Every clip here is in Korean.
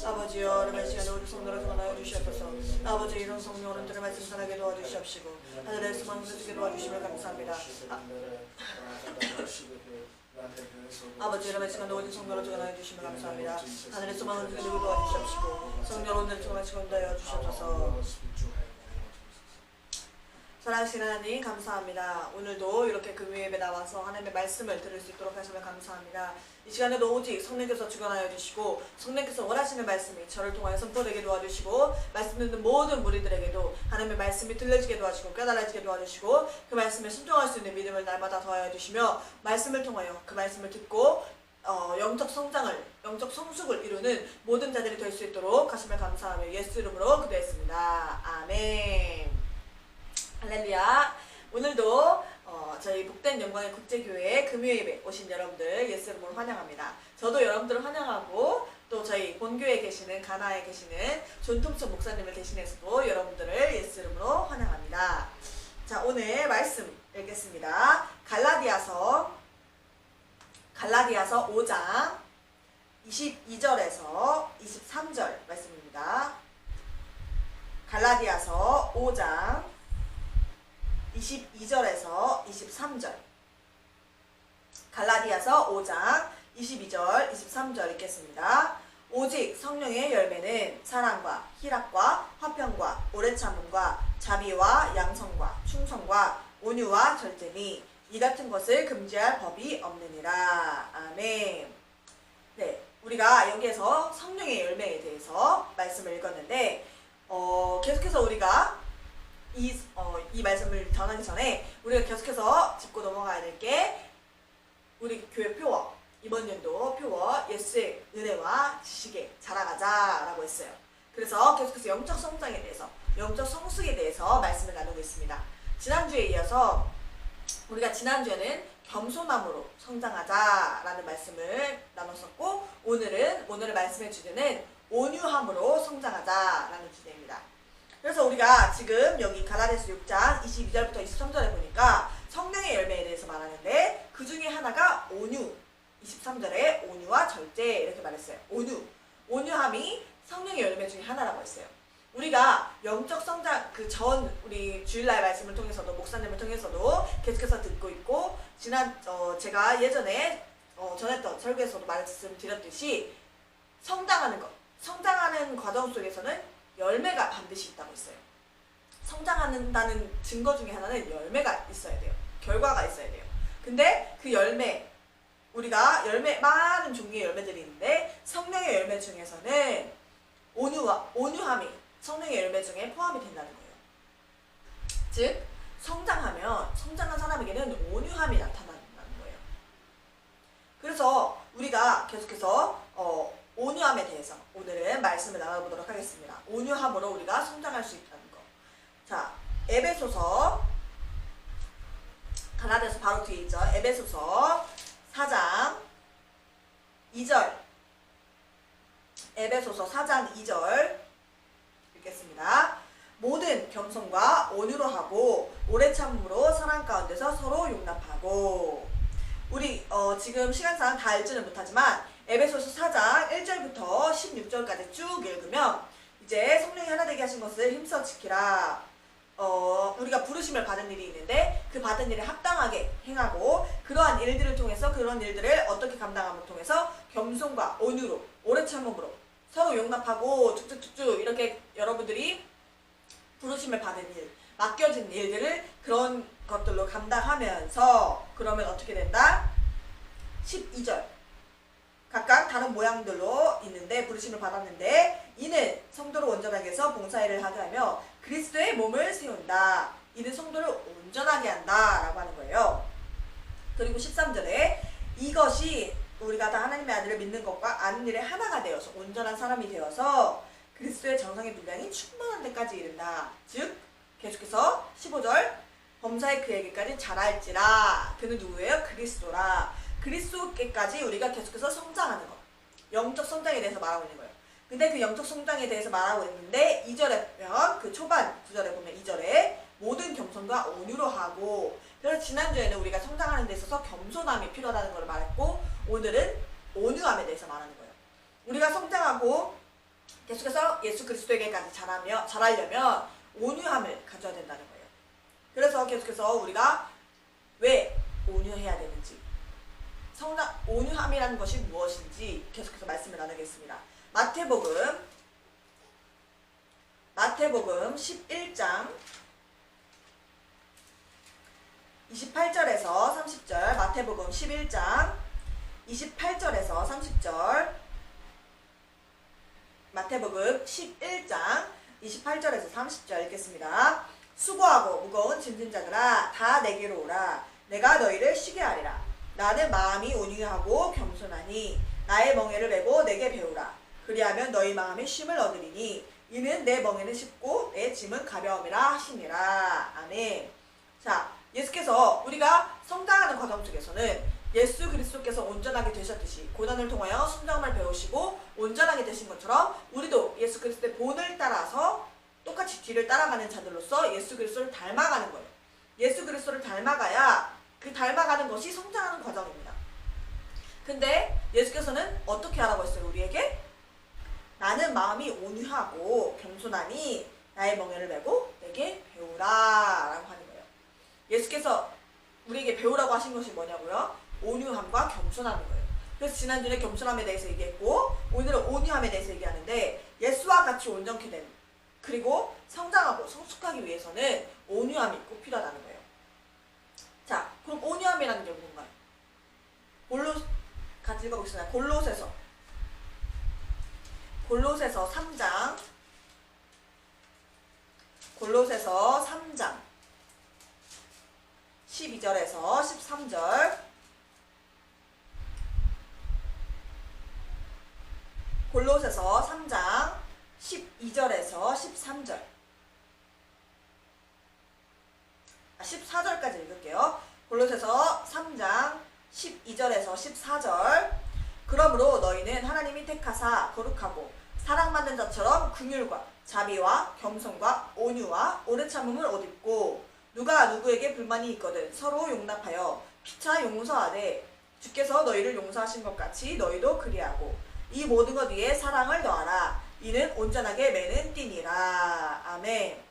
아버지여, 오늘 시간에 우리 성도를 전하여 주시옵소서. 아버지, 이런 성령을 들을 말씀 전하게 도와주시옵시고 하늘의 수많은 것을 도와주시면 감사합니다. 아버지, 이런 시간에 오직 성령을 전하여 주시면 감사합니다. 하늘의 수많은 것을 도와주시옵시고 성령 오늘 정말 전하여 주시옵소서. 사랑하시는 하나님 감사합니다. 오늘도 이렇게 금요예배 나와서 하나님의 말씀을 들을 수 있도록 하시면 감사합니다. 이 시간에도 오직 성령께서 주관하여 주시고 성령께서 원하시는 말씀이 저를 통하여 선포되게 도와주시고 말씀 듣는 모든 무리들에게도 하나님의 말씀이 들려지게 도와주시고 깨달아지게 도와주시고 그 말씀에 순종할 수 있는 믿음을 날마다 더하여 주시며 말씀을 통하여 그 말씀을 듣고 영적 성장을, 영적 성숙을 이루는 모든 자들이 될 수 있도록 하시면 감사하며 예수 이름으로 기도했습니다. 아멘. 할렐루야. 오늘도 저희 복된 영광의 국제교회에 금요예배 오신 여러분들 예수 이름으로 환영합니다. 저도 여러분들을 환영하고 또 저희 본교회에 계시는 가나에 계시는 존톰슨 목사님을 대신해서도 여러분들을 예수 이름으로 환영합니다. 자, 오늘 말씀 읽겠습니다. 갈라디아서 5장 22절에서 23절 말씀입니다. 갈라디아서 5장 22절에서 23절. 갈라디아서 5장 22절 23절 읽겠습니다. 오직 성령의 열매는 사랑과 희락과 화평과 오래 참음과 자비와 양성과 충성과 온유와 절제니 이 같은 것을 금지할 법이 없느니라. 아멘. 네, 우리가 여기에서 성령의 열매에 대해서 말씀을 읽었는데 계속해서 우리가 이 말씀을 전하기 전에 우리가 계속해서 짚고 넘어가야 될 게 우리 교회 표어, 이번 연도 표어 예수의 은혜와 지식에 자라가자 라고 했어요. 그래서 계속해서 영적 성장에 대해서, 영적 성숙에 대해서 말씀을 나누고 있습니다. 지난주에 이어서 우리가 지난주에는 겸손함으로 성장하자 라는 말씀을 나눴었고 오늘의 말씀의 주제는 온유함으로 성장하자 라는 주제입니다. 그래서 우리가 지금 여기 갈라디아서 6장 22절부터 23절에 보니까 성령의 열매에 대해서 말하는데 그 중에 하나가 온유, 23절에 온유와 절제 이렇게 말했어요. 온유함이 성령의 열매 중에 하나라고 했어요. 우리가 영적 성장 우리 주일날 말씀을 통해서도 목사님을 통해서도 계속해서 듣고 있고 제가 예전에 전했던 설교에서도 말씀드렸듯이 성장하는 과정 속에서는 열매가 반드시 있다고 했어요. 성장한다는 증거 중에 하나는 열매가 있어야 돼요. 결과가 있어야 돼요. 근데 그 열매, 우리가 많은 종류의 열매들이 있는데 성령의 열매 중에서는 온유함이 성령의 열매 중에 포함이 된다는 거예요. 즉 성장한 사람에게는 온유함이 나타난다는 거예요. 그래서 우리가 계속해서 온유함에 대해서 오늘은 말씀을 나눠보도록 하겠습니다. 온유함으로 우리가 성장할 수 있다는 거. 자, 에베소서, 갈라디아서 바로 뒤에 있죠. 에베소서 4장 2절. 에베소서 4장 2절 읽겠습니다. 모든 겸손과 온유로 하고 오래 참음으로 사랑 가운데서 서로 용납하고. 우리 지금 시간상 다 읽지는 못하지만 에베소서 4장 1절부터 16절까지 쭉 읽으면 이제 성령이 하나 되게 하신 것을 힘써 지키라. 우리가 부르심을 받은 일이 있는데 그 받은 일에 합당하게 행하고 그러한 일들을 통해서 그런 일들을 어떻게 감당함을 통해서 겸손과 온유로 오래 참음으로 서로 용납하고 쭉쭉쭉쭉 이렇게 여러분들이 부르심을 받은 일, 맡겨진 일들을 그런 것들로 감당하면서 그러면 어떻게 된다? 12절 각각 다른 모양들로 있는데 부르심을 받았는데 이는 성도를 온전하게 해서 봉사일을 하게 하며 그리스도의 몸을 세운다. 이는 성도를 온전하게 한다 라고 하는 거예요. 그리고 13절에 이것이 우리가 다 하나님의 아들을 믿는 것과 아는 일에 하나가 되어서 온전한 사람이 되어서 그리스도의 정성의 분량이 충만한 데까지 이른다. 즉 계속해서 15절 범사의 그에게까지 자랄지라. 그는 누구예요? 그리스도라. 그리스도께까지 우리가 계속해서 성장하는 것. 영적 성장에 대해서 말하고 있는 거예요. 근데 그 영적 성장에 대해서 말하고 있는데 2절에 보면 그 초반 9절에 보면 2절에 모든 겸손과 온유로 하고. 그래서 지난주에는 우리가 성장하는 데 있어서 겸손함이 필요하다는 걸 말했고, 오늘은 온유함에 대해서 말하는 거예요. 우리가 성장하고 계속해서 예수 그리스도에게까지 자라려면 온유함을 가져야 된다는 거예요. 그래서 계속해서 우리가 왜 온유해야 되는지, 온유함이라는 것이 무엇인지 계속해서 말씀을 나누겠습니다. 마태복음 11장 28절에서 30절, 마태복음 11장 28절에서 30절, 마태복음 11장 28절에서 30절 읽겠습니다. 수고하고 무거운 짐진 자들아 다 내게로 오라. 내가 너희를 쉬게 하리라. 나는 마음이 온유하고 겸손하니 나의 멍에를 메고 내게 배우라. 그리하면 너희 마음이 쉼을 얻으리니 이는 내 멍에는 쉽고 내 짐은 가벼움이라 하시니라. 아멘. 자, 예수께서 우리가 성장하는 과정 속에서는 예수 그리스도께서 온전하게 되셨듯이 고난을 통하여 순정을 배우시고 온전하게 되신 것처럼 우리도 예수 그리스도의 본을 따라서 똑같이 뒤를 따라가는 자들로서 예수 그리스도를 닮아가는 거예요. 예수 그리스도를 닮아가야 그 닮아가는 것이 성장하는 과정입니다. 근데 예수께서는 어떻게 하라고 했어요? 우리에게? 나는 마음이 온유하고 겸손하니 나의 멍에를 메고 내게 배우라 라고 하는 거예요. 예수께서 우리에게 배우라고 하신 것이 뭐냐고요? 온유함과 겸손함인 거예요. 그래서 지난주에 겸손함에 대해서 얘기했고 오늘은 온유함에 대해서 얘기하는데, 예수와 같이 온전케 된, 그리고 성장하고 성숙하기 위해서는 온유함이 꼭 필요하다는 거예요. 자, 그럼 온유함이라는 게 뭔가요? 같이 읽어보겠습니다. 골로새서 3장 12절에서 13절, 골로새서 3장 12절에서 13절, 14절까지 읽을게요. 골로새서 3장 12절에서 14절. 그러므로 너희는 하나님이 택하사 거룩하고 사랑받는 자처럼 긍휼과 자비와 겸손과 온유와 오래 참음을 옷 입고, 누가 누구에게 불만이 있거든 서로 용납하여 피차 용서하되 주께서 너희를 용서하신 것 같이 너희도 그리하고 이 모든 것 위에 사랑을 더하라. 이는 온전하게 매는 띠니라. 아멘.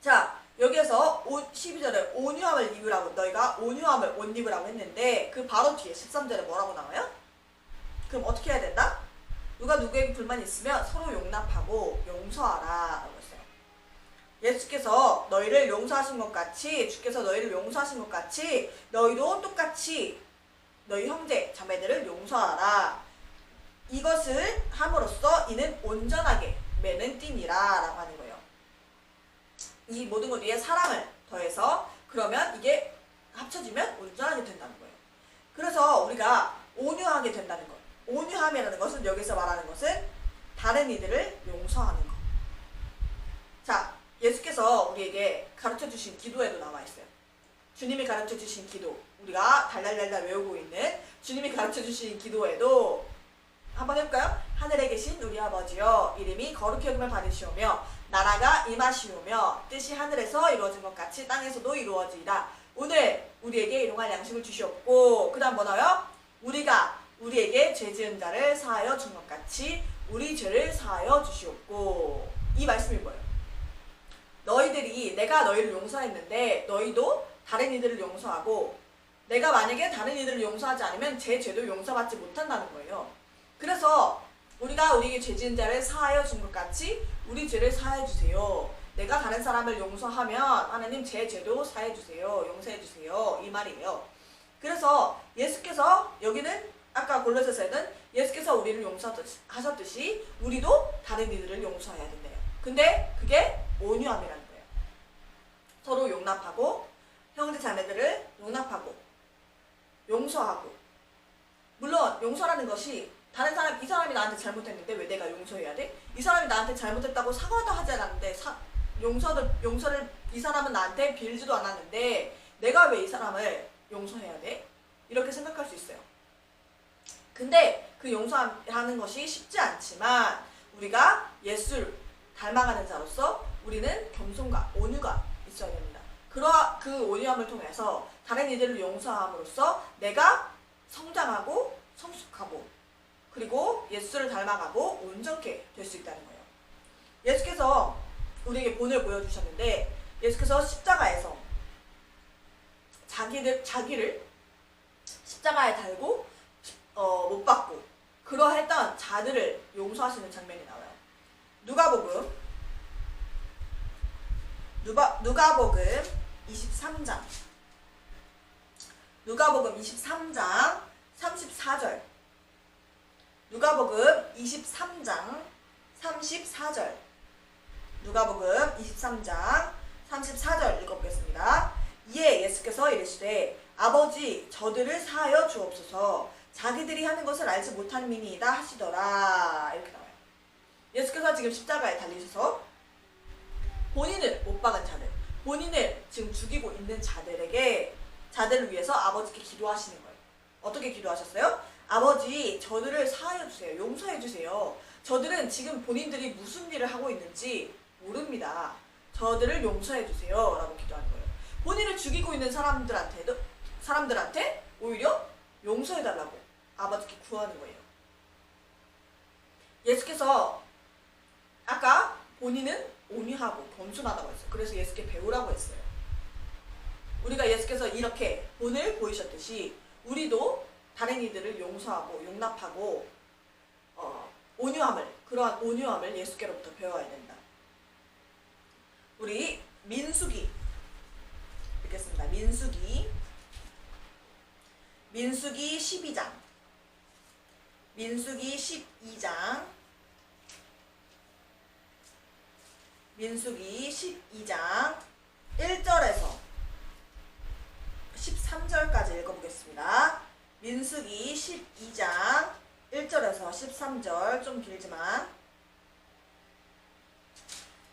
자, 여기에서 12절에 온유함을 입으라고, 너희가 온유함을 옷 입으라고 했는데 그 바로 뒤에 13절에 뭐라고 나와요? 그럼 어떻게 해야 된다? 누가 누구에게 불만이 있으면 서로 용납하고 용서하라 라고 했어요. 예수께서 너희를 용서하신 것 같이, 주께서 너희를 용서하신 것 같이 너희도 똑같이 너희 형제 자매들을 용서하라. 이것을 함으로써 이는 온전하게 매는 띠니라 라고 하는 거예요. 이 모든 것 위에 사랑을 더해서, 그러면 이게 합쳐지면 온전하게 된다는 거예요. 그래서 우리가 온유하게 된다는 것, 온유함이라는 것은 여기서 말하는 것은 다른 이들을 용서하는 것. 자, 예수께서 우리에게 가르쳐주신 기도에도 나와 있어요. 주님이 가르쳐주신 기도, 우리가 달달달달 외우고 있는 주님이 가르쳐주신 기도에도 한번 해볼까요? 하늘에 계신 우리 아버지여, 이름이 거룩히 여김을 받으시오며 나라가 임하시오며 뜻이 하늘에서 이루어진 것 같이 땅에서도 이루어지이다. 오늘 우리에게 일용할 양식을 주시옵고, 그 다음 뭐나요? 우리가 우리에게 죄 지은 자를 사하여 준 것 같이 우리 죄를 사하여 주시옵고. 이 말씀이 뭐예요? 내가 너희를 용서했는데 너희도 다른 이들을 용서하고, 내가 만약에 다른 이들을 용서하지 않으면 제 죄도 용서받지 못한다는 거예요. 그래서 우리가 우리에게 죄 지은 자를 사하여 준 것 같이 우리 죄를 사해 주세요. 내가 다른 사람을 용서하면 하나님 제 죄도 사해 주세요. 용서해 주세요. 이 말이에요. 그래서 예수께서, 여기는 아까 골로새서에는 예수께서 우리를 용서하셨듯이 우리도 다른 이들을 용서해야 된대요. 근데 그게 온유함이라는 거예요. 서로 용납하고, 형제 자매들을 용납하고 용서하고. 물론 용서라는 것이 다른 사람, 이 사람이 나한테 잘못했는데 왜 내가 용서해야 돼? 이 사람이 나한테 잘못했다고 사과도 하지 않았는데 용서를 이 사람은 나한테 빌지도 않았는데 내가 왜 이 사람을 용서해야 돼? 이렇게 생각할 수 있어요. 근데 그 용서하는 것이 쉽지 않지만 우리가 예수를 닮아가는 자로서 우리는 겸손과 온유가 있어야 됩니다. 그 온유함을 통해서 다른 이들을 용서함으로써 내가 성장하고 성숙하고 그리고 예수를 닮아가고 온전케 될 수 있다는 거예요. 예수께서 우리에게 본을 보여주셨는데 예수께서 십자가에서 자기를 십자가에 달고 못 박고 그러했던 자들을 용서하시는 장면이 나와요. 누가복음 23장 누가복음 23장 34절 누가복음 23장 34절 누가복음 23장 34절 읽어보겠습니다. 이에 예수께서 이르시되 아버지 저들을 사하여 주옵소서 자기들이 하는 것을 알지 못하는 민이이다 하시더라. 이렇게 나와요. 예수께서 지금 십자가에 달리셔서 본인을 못 박은 자들, 본인을 지금 죽이고 있는 자들을 위해서 아버지께 기도하시는 거예요. 어떻게 기도하셨어요? 아버지 저들을 사하여 주세요. 용서해 주세요. 저들은 지금 본인들이 무슨 일을 하고 있는지 모릅니다. 저들을 용서해 주세요. 라고 기도하는 거예요. 본인을 죽이고 있는 사람들한테 오히려 용서해 달라고 아버지께 구하는 거예요. 예수께서 아까 본인은 온유하고 겸손하다고 했어요. 그래서 예수께 배우라고 했어요. 우리가 예수께서 이렇게 본을 보이셨듯이 우리도 다른 이들을 용서하고 용납하고 그러한 온유함을 예수께로부터 배워야 된다. 우리 민수기 읽겠습니다. 민수기 12장 민수기 12장 1절에서 13절까지 읽어보겠습니다. 민수기 12장 1절에서 13절 좀 길지만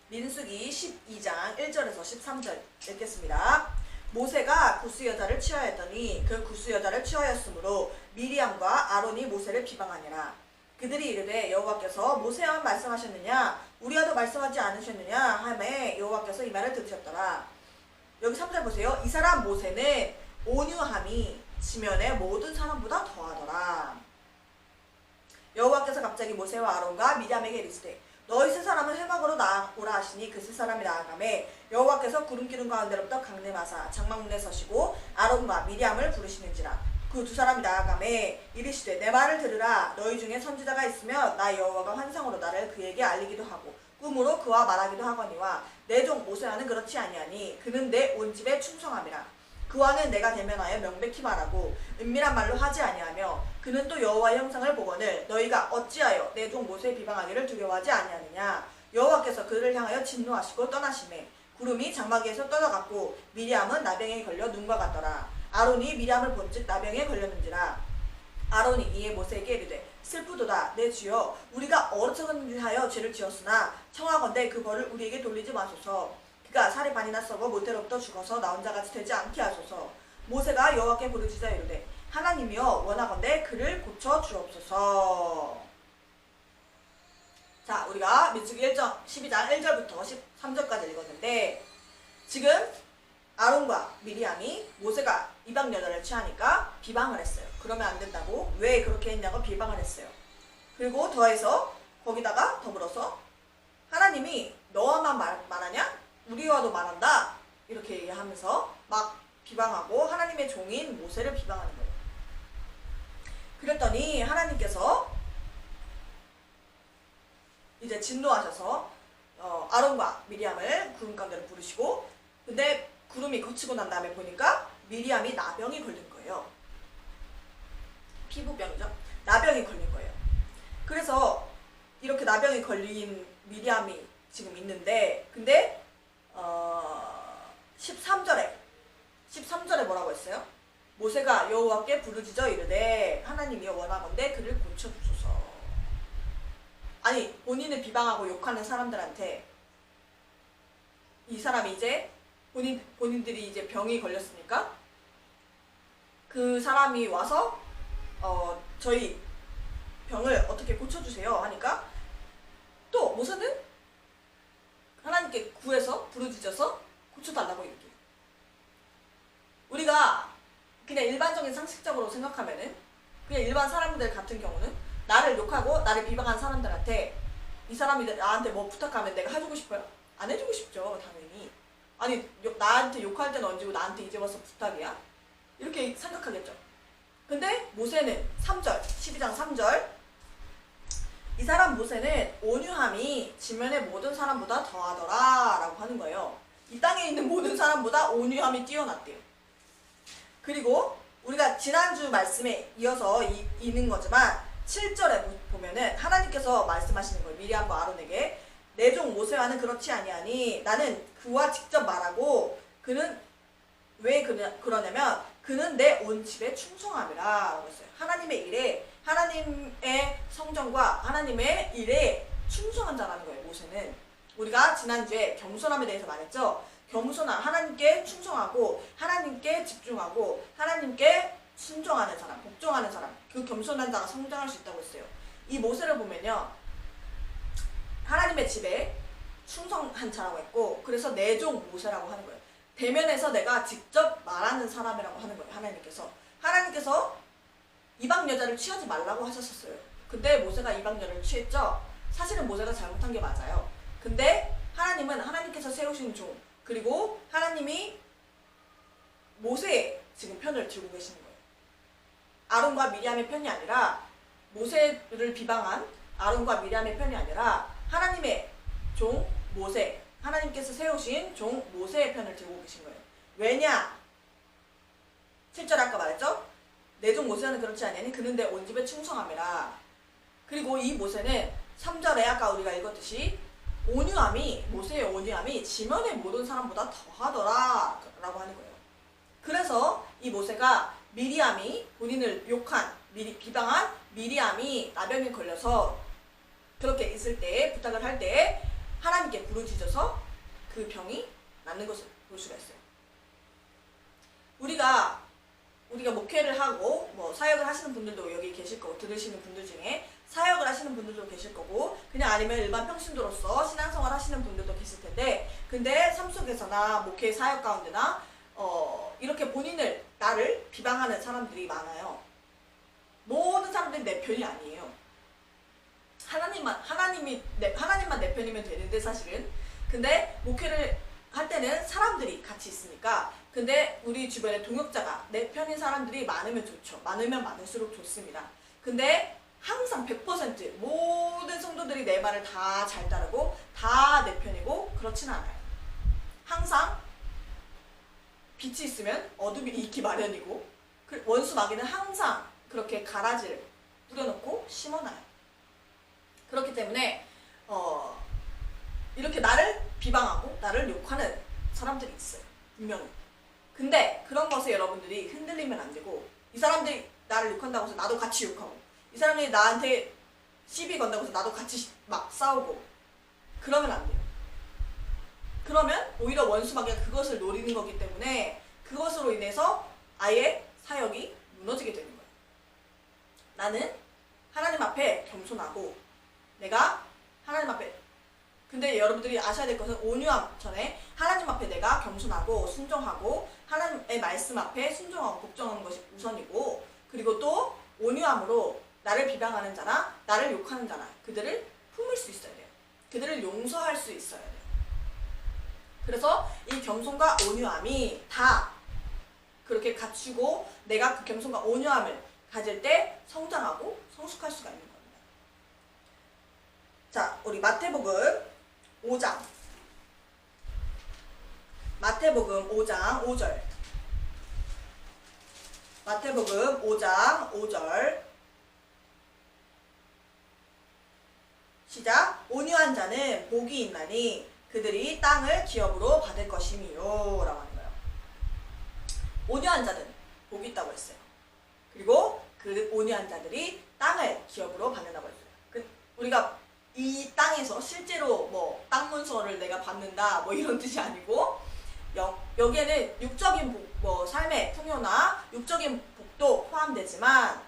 민수기 12장 1절에서 13절 읽겠습니다. 모세가 구스 여자를 취하였더니 그 구스 여자를 취하였으므로 미리암과 아론이 모세를 비방하니라. 그들이 이르되 여호와께서 모세와만 말씀하셨느냐 우리와도 말씀하지 않으셨느냐 하매 여호와께서 이 말을 들으셨더라. 여기 3절 보세요. 이 사람 모세는 온유함이 지면의 모든 사람보다 더하더라. 여호와께서 갑자기 모세와 아론과 미리암에게 이르시되 너희 세 사람은 회막으로 나아오라 하시니 그 세 사람이 나아가매 여호와께서 구름 기둥 가운데로부터 강림하사 장막문에 서시고 아론과 미리암을 부르시는지라. 그 두 사람이 나아가매 이르시되 내 말을 들으라. 너희 중에 선지자가 있으면 나 여호와가 환상으로 나를 그에게 알리기도 하고 꿈으로 그와 말하기도 하거니와 내 종 모세와는 그렇지 아니하니 그는 내 온 집에 충성함이라. 그와는 내가 대면하여 명백히 말하고 은밀한 말로 하지 아니하며 그는 또 여호와의 형상을 보거늘 너희가 어찌하여 내 종 모세의 비방하기를 두려워하지 아니하느냐. 여호와께서 그를 향하여 진노하시고 떠나시매 구름이 장막 위에서 떠나갔고 미리암은 나병에 걸려 눈과 같더라. 아론이 미리암을 본즉 나병에 걸렸는지라. 아론이 이에 모세에게 이르되 슬프도다 내 주여 우리가 어리석은 하여 죄를 지었으나 청하건대 그 벌을 우리에게 돌리지 마소서. 그가 살이 반이나 썩어 모태로부터 죽어서 나 혼자같이 되지 않게 하소서. 모세가 여호와께 부르짖어 이르되 하나님이여 원하건대 그를 고쳐 주옵소서. 자, 우리가 민수기 12장 1절부터 13절까지 읽었는데 지금 아론과 미리암이 모세가 이방 여자를 취하니까 비방을 했어요. 그러면 안 된다고. 왜 그렇게 했냐고 비방을 했어요. 그리고 더해서 거기다가 더불어서 하나님이 너와만 말하냐? 우리와도 말한다. 이렇게 얘기하면서 막 비방하고 하나님의 종인 모세를 비방하는 거예요. 그랬더니 하나님께서 이제 진노하셔서 아론과 미리암을 구름 가운데로 부르시고 근데 구름이 거치고 난 다음에 보니까 미리암이 나병이 걸린 거예요. 피부병이죠. 나병이 걸린 거예요. 그래서 이렇게 나병이 걸린 미리암이 지금 있는데 근데 13절에 뭐라고 했어요? 모세가 여호와께 부르짖어 이르되 하나님이여 원하건대 그를 고쳐주소서. 아니 본인을 비방하고 욕하는 사람들한테 이 사람이 이제 본인들이 이제 병이 걸렸으니까 그 사람이 와서 저희 병을 어떻게 고쳐주세요 하니까 또 모세는 하나님께 구해서 부르짖어서 고쳐달라고 얘기해요. 우리가 그냥 일반적인 상식적으로 생각하면은 그냥 일반 사람들 같은 경우는 나를 욕하고 나를 비방한 사람들한테 이 사람이 나한테 뭐 부탁하면 내가 해주고 싶어요? 안 해주고 싶죠, 당연히. 아니 나한테 욕할 때는 언제고 나한테 이제 와서 부탁이야? 이렇게 생각하겠죠. 근데 모세는 3절 12장 3절 이 사람 모세는 온유함이 지면의 모든 사람보다 더하더라 라고 하는 거예요. 이 땅에 있는 모든 사람보다 온유함이 뛰어났대요. 그리고 우리가 지난주 말씀에 이어서 있는 거지만 7절에 보면은 하나님께서 말씀하시는 거예요. 미리암과 아론에게 내 종 모세와는 그렇지 아니하니 나는 그와 직접 말하고 그는 왜 그러냐면 그는 내 온 집에 충성함이라 라고 했어요. 하나님의 일에 하나님의 성전과 하나님의 일에 충성한 자라는 거예요. 모세는 우리가 지난주에 겸손함에 대해서 말했죠. 겸손함, 하나님께 충성하고 하나님께 집중하고 하나님께 순종하는 사람, 복종하는 사람, 그 겸손한 자가 성장할 수 있다고 했어요. 이 모세를 보면요, 하나님의 집에 충성한 자라고 했고, 그래서 내 종 모세라고 하는 거예요. 대면에서 내가 직접 말하는 사람이라고 하는 거예요. 하나님께서 이방 여자를 취하지 말라고 하셨었어요. 근데 모세가 이방 여자를 취했죠. 사실은 모세가 잘못한 게 맞아요. 근데 하나님은 하나님께서 세우신 종, 그리고 하나님이 모세의 지금 편을 들고 계시는 거예요. 아론과 미리암의 편이 아니라, 모세를 비방한 아론과 미리암의 편이 아니라 하나님의 종 모세, 하나님께서 세우신 종 모세의 편을 들고 계신 거예요. 왜냐? 7절 아까 말했죠? 내 종 모세는 그렇지 아니하니 그는 내 온 집에 충성함이라. 그리고 이 모세는 3절에 아까 우리가 읽었듯이 온유함이, 모세의 온유함이 지면의 모든 사람보다 더하더라 라고 하는 거예요. 그래서 이 모세가 미리암이 본인을 비방한 미리암이 나병에 걸려서 그렇게 있을 때, 부탁을 할 때 하나님께 부르짖어서 그 병이 낫는 것을 볼 수가 있어요. 우리가 목회를 하고 뭐 사역을 하시는 분들도 여기 계실 거고, 들으시는 분들 중에 사역을 하시는 분들도 계실 거고, 그냥 아니면 일반 평신도로서 신앙생활 하시는 분들도 계실 텐데, 근데 삶 속에서나 목회 사역 가운데나 이렇게 나를 비방하는 사람들이 많아요. 모든 사람들이 내 편이 아니에요. 하나님만 내 편이면 되는데 사실은. 근데 목회를 할 때는 사람들이 같이 있으니까. 근데 우리 주변에 동역자가 내 편인 사람들이 많으면 좋죠. 많으면 많을수록 좋습니다. 근데 항상 100% 모든 성도들이 내 말을 다 잘 따르고 다 내 편이고 그렇진 않아요. 항상 빛이 있으면 어둠이 있기 마련이고, 원수 마귀는 항상 그렇게 가라지를 뿌려놓고 심어놔요. 그렇기 때문에 이렇게 나를 비방하고 나를 욕하는 사람들이 있어요. 분명히. 근데 그런 것에 여러분들이 흔들리면 안 되고, 이 사람들이 나를 욕한다고 해서 나도 같이 욕하고, 이 사람들이 나한테 시비 건다고 해서 나도 같이 막 싸우고 그러면 안 돼요. 그러면 오히려 원수 마귀가 그것을 노리는 거기 때문에 그것으로 인해서 아예 사역이 무너지게 되는 거예요. 나는 하나님 앞에 겸손하고, 내가 하나님 앞에, 근데 여러분들이 아셔야 될 것은 온유함 전에 하나님 앞에 내가 겸손하고 순종하고 하나님의 말씀 앞에 순종하고 복종하는 것이 우선이고, 그리고 또 온유함으로 나를 비방하는 자나 나를 욕하는 자나 그들을 품을 수 있어야 돼요. 그들을 용서할 수 있어야 돼요. 그래서 이 겸손과 온유함이 다 그렇게 갖추고 내가 그 겸손과 온유함을 가질 때 성장하고 성숙할 수가 있는 겁니다. 자, 우리 마태복음 5장. 마태복음 5장 5절. 마태복음 5장 5절. 시작. 온유한 자는 복이 있나니 그들이 땅을 기업으로 받을 것이미요 라고 하는 거예요. 온유한 자는 복이 있다고 했어요. 그리고 그 온유한 자들이 땅을 기업으로 받는다고 했어요. 우리가 이 땅에서 실제로 뭐 땅 문서를 내가 받는다 뭐 이런 뜻이 아니고, 여기에는 육적인 복, 뭐 삶의 풍요나 육적인 복도 포함되지만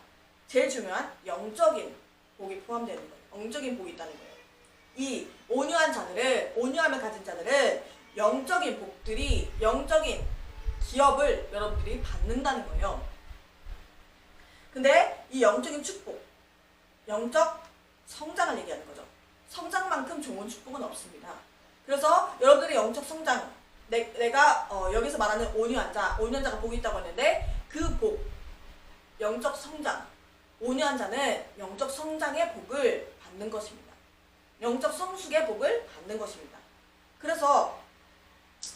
제일 중요한 영적인 복이 포함되는 거예요. 영적인 복이 있다는 거예요. 이 온유한 자들은, 온유함을 가진 자들은 영적인 복들이, 영적인 기업을 여러분들이 받는다는 거예요. 근데 이 영적인 축복, 영적 성장을 얘기하는 거죠. 성장만큼 좋은 축복은 없습니다. 그래서 여러분들의 영적 성장, 내가 여기서 말하는 온유한자, 온유한자가 복이 있다고 했는데 그 복, 영적 성장, 온유한자는 영적 성장의 복을 받는 것입니다. 영적 성숙의 복을 받는 것입니다. 그래서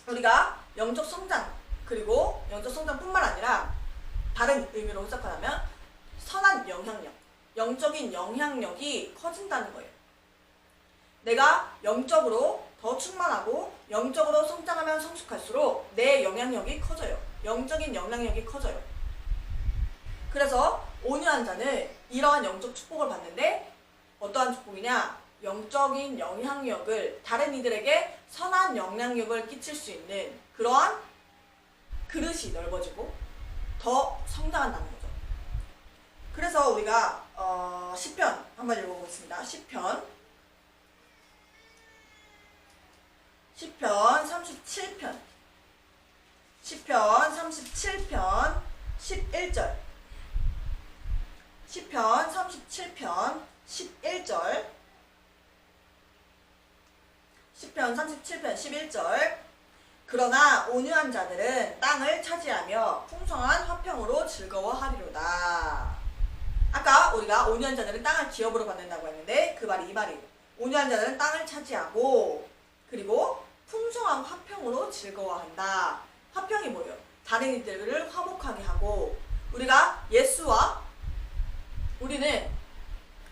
우리가 영적 성장, 그리고 영적 성장뿐만 아니라 다른 의미로 해석하자면 선한 영향력, 영적인 영향력이 커진다는 거예요. 내가 영적으로 더 충만하고 영적으로 성장하면 성숙할수록 내 영향력이 커져요. 영적인 영향력이 커져요. 그래서 온유한 자는 이러한 영적 축복을 받는데 어떠한 축복이냐? 영적인 영향력을, 다른 이들에게 선한 영향력을 끼칠 수 있는 그러한 그릇이 넓어지고 더 성장한다는 거죠. 그래서 우리가 시편 한번 읽어보겠습니다. 시편 37편 11절 시편 37편 11절 시편 37편 11절 그러나 온유한 자들은 땅을 차지하며 풍성한 화평으로 즐거워하리로다. 아까 우리가 온유한 자들은 땅을 기업으로 받는다고 했는데 그 말이 이 말이에요. 온유한 자들은 땅을 차지하고 그리고 풍성한 화평으로 즐거워한다. 화평이 뭐예요? 다른 이들을 화목하게 하고 우리는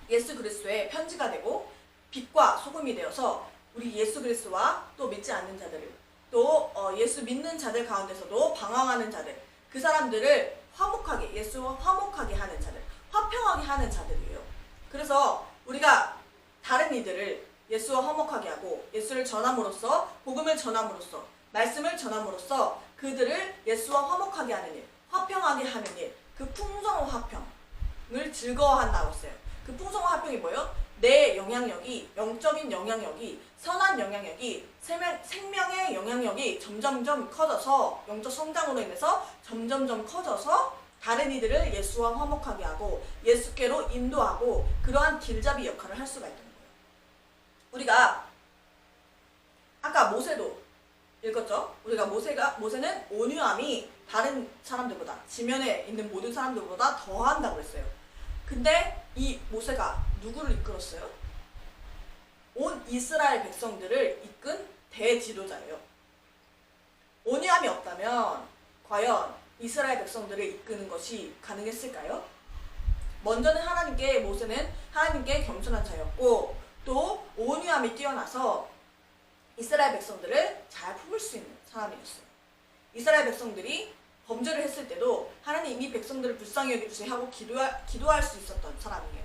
예수 그리스도의 편지가 되고 빛과 소금이 되어서 우리 예수 그리스도와 또 믿지 않는 자들을 또 예수 믿는 자들 가운데서도 방황하는 자들, 그 사람들을 화목하게, 예수와 화목하게 하는 자들, 화평하게 하는 자들이에요. 그래서 우리가 다른 이들을 예수와 화목하게 하고 예수를 전함으로써, 복음을 전함으로써, 말씀을 전함으로써 그들을 예수와 화목하게 하는 일, 화평하게 하는 일, 그 풍성한 화평을 즐거워한다고 했어요. 그 풍성한 화평이 뭐예요? 내 영향력이, 영적인 영향력이, 선한 영향력이, 생명의 영향력이 점점점 커져서, 영적 성장으로 인해서 점점점 커져서 다른 이들을 예수와 화목하게 하고 예수께로 인도하고 그러한 길잡이 역할을 할 수가 있다는 거예요. 우리가 아까 모세도 읽었죠? 우리가 모세는 온유함이 다른 사람들보다, 지면에 있는 모든 사람들보다 더한다고 했어요. 근데 이 모세가 누구를 이끌었어요? 온 이스라엘 백성들을 이끈 대지도자예요. 온유함이 없다면 과연 이스라엘 백성들을 이끄는 것이 가능했을까요? 먼저는 모세는 하나님께 겸손한 자였고 또 온유함이 뛰어나서 이스라엘 백성들을 잘 품을 수 있는 사람이었어요. 이스라엘 백성들이 범죄를 했을 때도 하나님 이 백성들을 불쌍히 여겨주세요 하고 기도할 수 있었던 사람이에요.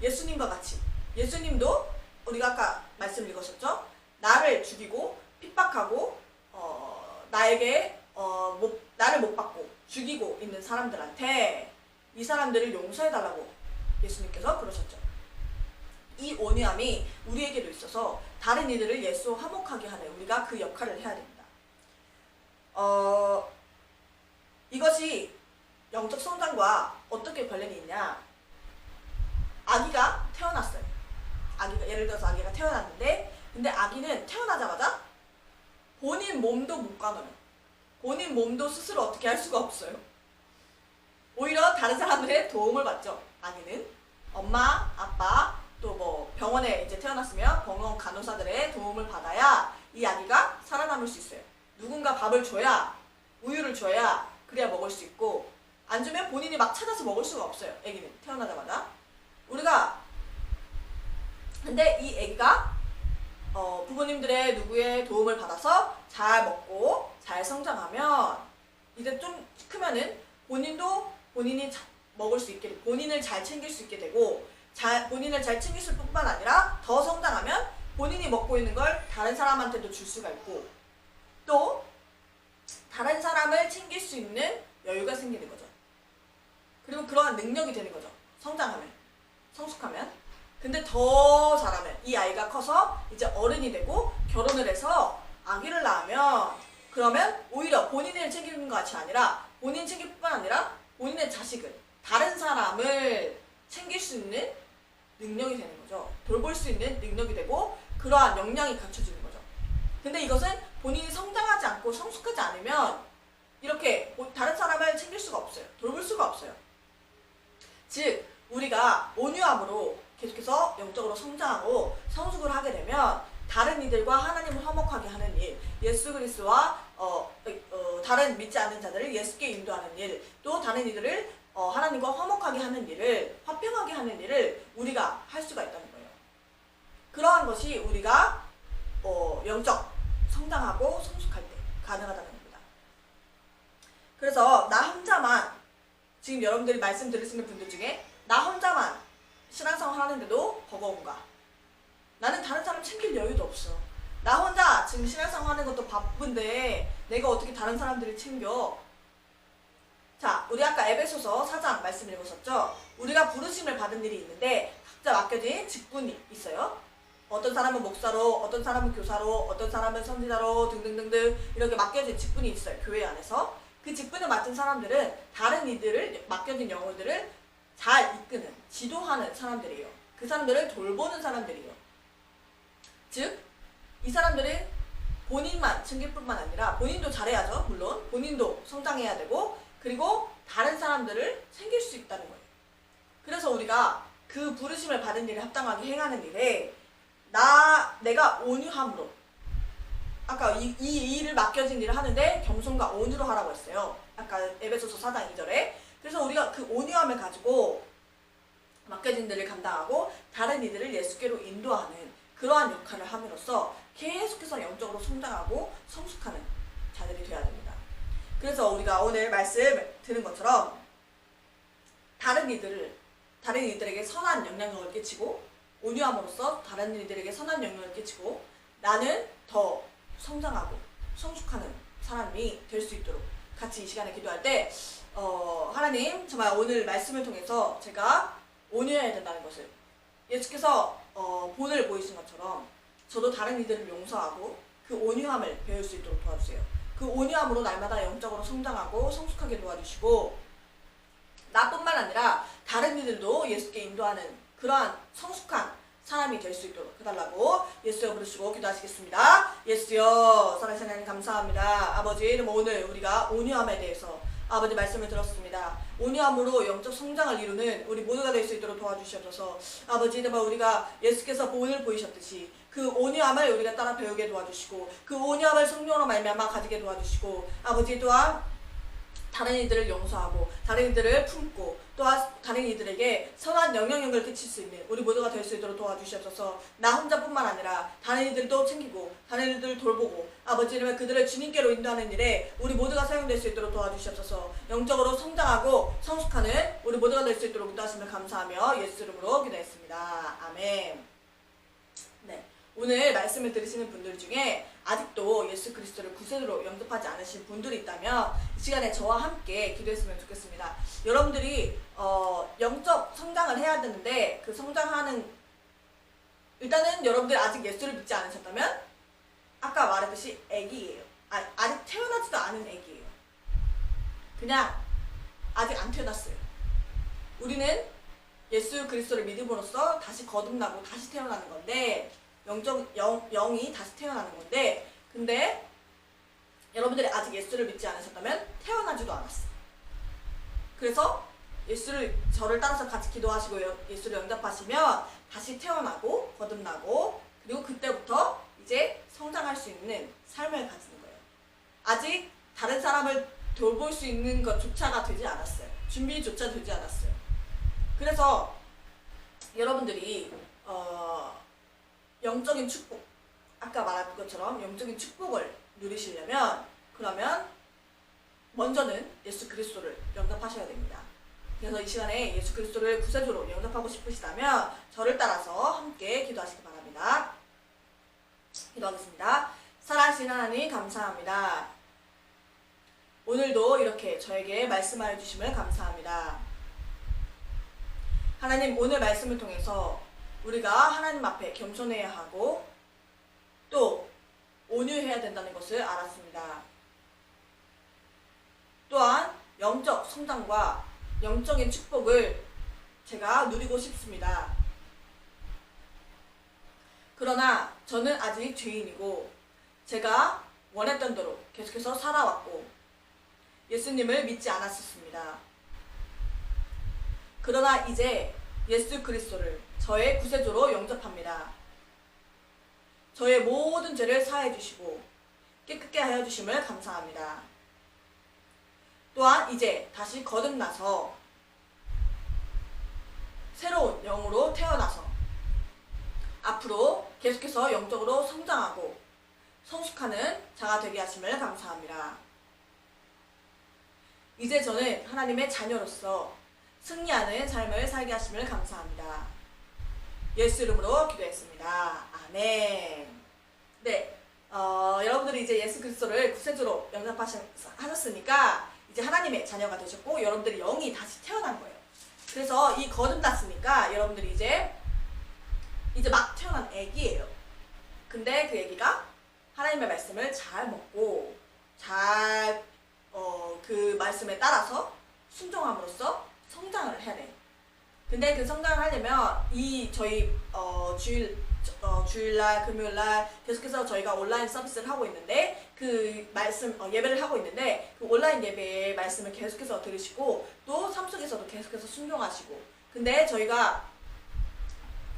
예수님과 같이, 예수님도 우리가 아까 말씀 읽으셨죠? 나를 죽이고 핍박하고 나를 못 받고 죽이고 있는 사람들한테 이 사람들을 용서해달라고 예수님께서 그러셨죠. 이 온유함이 우리에게도 있어서 다른 이들을 예수와 화목하게 하는 우리가 그 역할을 해야 됩니다. 이것이 영적 성장과 어떻게 관련이 있냐? 아기가 태어났어요. 예를 들어서 아기가 태어났는데, 근데 아기는 태어나자마자 본인 몸도 못 가누는, 본인 몸도 스스로 어떻게 할 수가 없어요. 오히려 다른 사람들의 도움을 받죠. 아기는 엄마, 아빠, 또 뭐 병원에 이제 태어났으면 병원 간호사들의 도움을 받아야 이 아기가 살아남을 수 있어요. 누군가 밥을 줘야, 우유를 줘야 그래야 먹을 수 있고, 안 주면 본인이 막 찾아서 먹을 수가 없어요. 아기는 태어나자마자. 근데 이 아기가 부모님들의 누구의 도움을 받아서 잘 먹고 잘 성장하면 이제 좀 크면은 본인이 먹을 수 있게, 본인을 잘 챙길 수 있게 되고, 본인을 잘 챙길 뿐만 아니라 더 성장하면 본인이 먹고 있는 걸 다른 사람한테도 줄 수가 있고, 또 다른 사람을 챙길 수 있는 여유가 생기는 거죠. 그리고 그러한 능력이 되는 거죠. 성장하면, 성숙하면. 근데 더 잘하면 이 아이가 커서 이제 어른이 되고 결혼을 해서 아기를 낳으면 그러면 오히려 본인을 챙기는 것이 아니라 본인 챙길 뿐만 아니라 본인의 자식을 다른 사람을 챙길 수 있는 능력이 되는 거죠. 돌볼 수 있는 능력이 되고 그러한 역량이 갖춰지는 거죠. 근데 이것은 본인이 성장하지 않고 성숙하지 않으면 이렇게 다른 사람을 챙길 수가 없어요. 돌볼 수가 없어요. 즉 우리가 온유함으로 계속해서 영적으로 성장하고 성숙을 하게 되면 다른 이들과 하나님을 화목하게 하는 일, 예수 그리스도와 다른 믿지 않는 자들을 예수께 인도하는 일, 또 다른 이들을 하나님과 화목하게 하는 일을, 화평하게 하는 일을 우리가 할 수가 있다는 거예요. 그러한 것이 우리가 영적 성장하고 성숙할 때 가능하다는 겁니다. 그래서 나 혼자만, 지금 여러분들이 말씀 들으시는 분들 중에 나 혼자만 신앙생활 하는데도 버거운가? 나는 다른 사람 챙길 여유도 없어. 나 혼자 지금 신앙생활 하는 것도 바쁜데 내가 어떻게 다른 사람들을 챙겨? 자, 우리 아까 에베소서 4장 말씀 읽었었죠? 우리가 부르심을 받은 일이 있는데 각자 맡겨진 직분이 있어요. 어떤 사람은 목사로, 어떤 사람은 교사로, 어떤 사람은 선지자로 등등등등 이렇게 맡겨진 직분이 있어요. 교회 안에서. 그 직분을 맡은 사람들은 다른 이들을, 맡겨진 영혼들을 잘 이끄는, 지도하는 사람들이에요. 그 사람들을 돌보는 사람들이에요. 즉, 이 사람들은 본인만 챙길 뿐만 아니라 본인도 잘해야죠. 물론 본인도 성장해야 되고 그리고 다른 사람들을 챙길 수 있다는 거예요. 그래서 우리가 그 부르심을 받은 일에 합당하게 행하는 일에 내가 온유함으로, 아까 이 일을 맡겨진 일을 하는데 겸손과 온유로 하라고 했어요. 아까 에베소서 4장 2절에. 그래서 우리가 그 온유함을 가지고 맡겨진 일을 감당하고 다른 이들을 예수께로 인도하는 그러한 역할을 함으로써 계속해서 영적으로 성장하고 성숙하는 자들이 되어야 됩니다. 그래서 우리가 오늘 말씀 들은 것처럼 다른 이들에게 선한 영향력을 끼치고 온유함으로써 다른 이들에게 선한 영향력을 끼치고 나는 더 성장하고 성숙하는 사람이 될 수 있도록 같이 이 시간에 기도할 때 하나님 정말 오늘 말씀을 통해서 제가 온유해야 된다는 것을 예수께서 본을 보이신 것처럼 저도 다른 이들을 용서하고 그 온유함을 배울 수 있도록 도와주세요. 그 온유함으로 날마다 영적으로 성장하고 성숙하게 도와주시고 나뿐만 아니라 다른 이들도 예수께 인도하는 그러한 성숙한 사람이 될 수 있도록 해달라고 예수여 부르시고 기도하시겠습니다. 예수여, 살아계신 하나님 감사합니다. 아버지, 이름 오늘 우리가 온유함에 대해서 아버지 말씀을 들었습니다. 온유함으로 영적 성장을 이루는 우리 모두가 될 수 있도록 도와주셔서 아버지, 이름 우리가 예수께서 본을 보이셨듯이 그 온유함을 우리가 따라 배우게 도와주시고 그 온유함을 성령으로 말미암아 가지게 도와주시고 아버지 또한 다른 이들을 용서하고 다른 이들을 품고 또한 다른 이들에게 선한 영향력을 끼칠 수 있는 우리 모두가 될 수 있도록 도와주시옵소서. 나 혼자뿐만 아니라 다른 이들도 챙기고 다른 이들을 돌보고 아버지 이름에 그들을 주님께로 인도하는 일에 우리 모두가 사용될 수 있도록 도와주시옵소서. 영적으로 성장하고 성숙하는 우리 모두가 될 수 있도록 인도하심을 감사하며 예수 이름으로 기도했습니다. 아멘. 네. 오늘 말씀을 들으시는 분들 중에 아직도 예수 그리스도를 구세주로 영접하지 않으신 분들이 있다면 이 시간에 저와 함께 기도했으면 좋겠습니다. 여러분들이 영적 성장을 해야 되는데 그 성장하는 일단은 여러분들이 아직 예수를 믿지 않으셨다면 아까 말했듯이 애기예요. 아직 태어나지도 않은 애기예요. 그냥 아직 안 태어났어요. 우리는 예수 그리스도를 믿음으로써 다시 거듭나고 다시 태어나는 건데 영이 다시 태어나는 건데 근데 여러분들이 아직 예수를 믿지 않으셨다면 태어나지도 않았어요. 그래서 저를 따라서 같이 기도하시고 예수를 영접하시면 다시 태어나고 거듭나고 그리고 그때부터 이제 성장할 수 있는 삶을 가지는 거예요. 아직 다른 사람을 돌볼 수 있는 것조차가 되지 않았어요. 준비조차 되지 않았어요. 그래서 여러분들이 영적인 축복, 아까 말한 것처럼 영적인 축복을 누리시려면 그러면 먼저는 예수 그리스도를 영접하셔야 됩니다. 그래서 이 시간에 예수 그리스도를 구세주로 영접하고 싶으시다면 저를 따라서 함께 기도하시기 바랍니다. 기도하겠습니다. 살아계신 하나님 감사합니다. 오늘도 이렇게 저에게 말씀하여 주심을 감사합니다. 하나님, 오늘 말씀을 통해서 우리가 하나님 앞에 겸손해야 하고 또 온유해야 된다. 된다는 것을 알았습니다. 또한 영적 성장과 영적인 축복을 제가 누리고 싶습니다. 그러나 저는 아직 죄인이고 제가 원했던 대로 계속해서 살아왔고 예수님을 믿지 않았었습니다. 그러나 이제 예수 그리스도를 저의 구세주로 영접합니다. 저의 모든 죄를 사해 주시고 깨끗게 하여 주심을 감사합니다. 또한 이제 다시 거듭나서 새로운 영으로 태어나서 앞으로 계속해서 영적으로 성장하고 성숙하는 자가 되게 하심을 감사합니다. 이제 저는 하나님의 자녀로서 승리하는 삶을 살게 하심을 감사합니다. 예수 이름으로 기도했습니다. 아멘. 네, 여러분들이 이제 예수 그리스도를 구세주로 영접하셨으니까 이제 하나님의 자녀가 되셨고 여러분들이 영이 다시 태어난 거예요. 그래서 이 거듭났으니까 여러분들이 이제 막 태어난 애기예요. 근데 그 애기가 하나님의 말씀을 잘 먹고 잘 그 말씀에 따라서 순종함으로써 성장을 해야 돼요. 근데 그 성장을 하려면 저희 주일날 금요일날 계속해서 저희가 온라인 서비스를 하고 있는데 그 말씀 예배를 하고 있는데 그 온라인 예배의 말씀을 계속해서 들으시고 또 삶 속에서도 계속해서 순종하시고 근데 저희가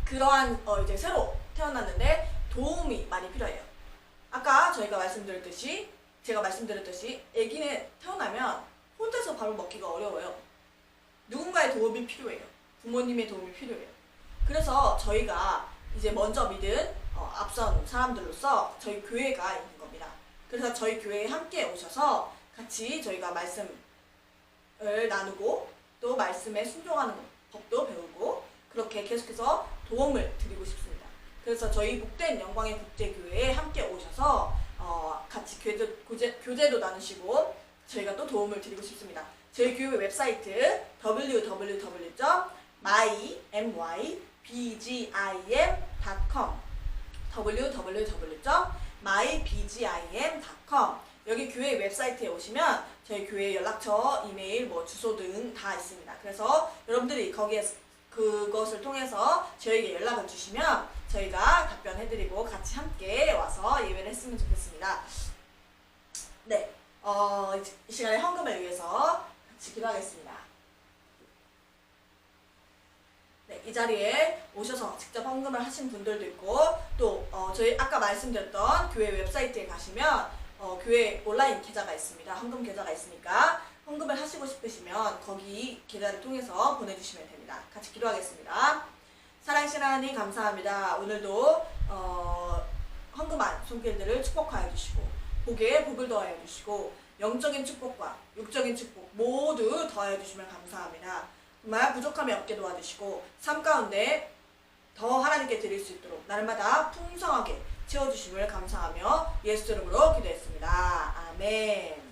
그러한 이제 새로 태어났는데 도움이 많이 필요해요. 아까 제가 말씀드렸듯이 아기는 태어나면 혼자서 밥을 먹기가 어려워요. 누군가의 도움이 필요해요. 부모님의 도움이 필요해요. 그래서 저희가 이제 먼저 믿은 앞선 사람들로서 저희 교회가 있는 겁니다. 그래서 저희 교회에 함께 오셔서 같이 저희가 말씀을 나누고 또 말씀에 순종하는 법도 배우고 그렇게 계속해서 도움을 드리고 싶습니다. 그래서 저희 복된 영광의 국제교회에 함께 오셔서 같이 교제도 나누시고 저희가 또 도움을 드리고 싶습니다. 저희 교회 웹사이트 www.mybgim.com www.mybgim.com 여기 교회 웹사이트에 오시면 저희 교회 연락처, 이메일, 주소 등 다 있습니다. 그래서 여러분들이 거기에 그것을 통해서 저에게 연락을 주시면 저희가 답변해드리고 같이 함께 와서 예배를 했으면 좋겠습니다. 네, 이 시간에 헌금을 위해서 같이 기도하겠습니다. 네, 이 자리에 오셔서 직접 헌금을 하신 분들도 있고 또 저희 아까 말씀드렸던 교회 웹사이트에 가시면 교회 온라인 계좌가 있습니다. 헌금 계좌가 있으니까 헌금을 하시고 싶으시면 거기 계좌를 통해서 보내주시면 됩니다. 같이 기도하겠습니다. 사랑하신 하나님 감사합니다. 오늘도 헌금한 손길들을 축복하여 주시고 복에 복을 더하여 주시고 영적인 축복과 육적인 축복 모두 더하여 주시면 감사합니다. 정말 부족함이 없게 도와주시고 삶 가운데 더 하나님께 드릴 수 있도록 날마다 풍성하게 채워주심을 감사하며 예수 이름으로 기도했습니다. 아멘.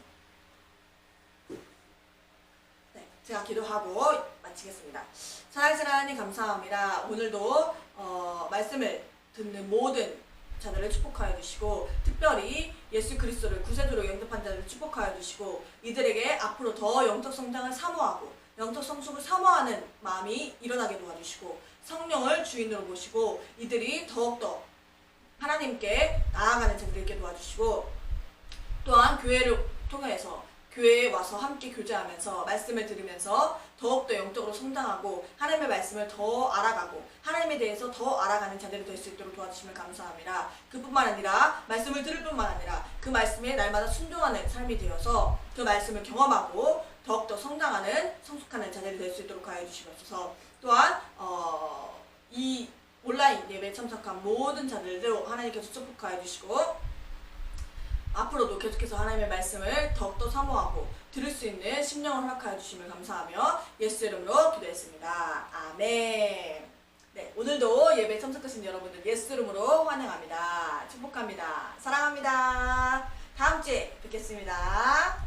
네, 제가 기도하고 마치겠습니다. 사랑하는 하나님 감사합니다. 오늘도 말씀을 듣는 모든 자들을 축복하여 주시고 특별히 예수 그리스도를 구세주로 영접한 자들을 축복하여 주시고 이들에게 앞으로 더 영적 성장을 사모하고 영적 성숙을 사모하는 마음이 일어나게 도와주시고 성령을 주인으로 모시고 이들이 더욱더 하나님께 나아가는 자들이 있게 도와주시고 또한 교회를 통해서 교회에 와서 함께 교제하면서 말씀을 들으면서 더욱더 영적으로 성장하고 하나님의 말씀을 더 알아가고 하나님에 대해서 더 알아가는 자들이 될 수 있도록 도와주시면 감사합니다. 그뿐만 아니라 말씀을 들을 뿐만 아니라 그 말씀에 날마다 순종하는 삶이 되어서 그 말씀을 경험하고 더욱더 성장하는 성숙하는 자들이 될 수 있도록 하여 주시옵소서. 또한 이 온라인 예배에 참석한 모든 자들도 하나님께서 축복하여 주시고 앞으로도 계속해서 하나님의 말씀을 더욱더 사모하고 들을 수 있는 심령을 허락하여 주심을 감사하며 예수 이름으로 기도했습니다. 아멘. 네, 오늘도 예배에 참석하신 여러분들 예수 이름으로 환영합니다. 축복합니다. 사랑합니다. 다음 주에 뵙겠습니다.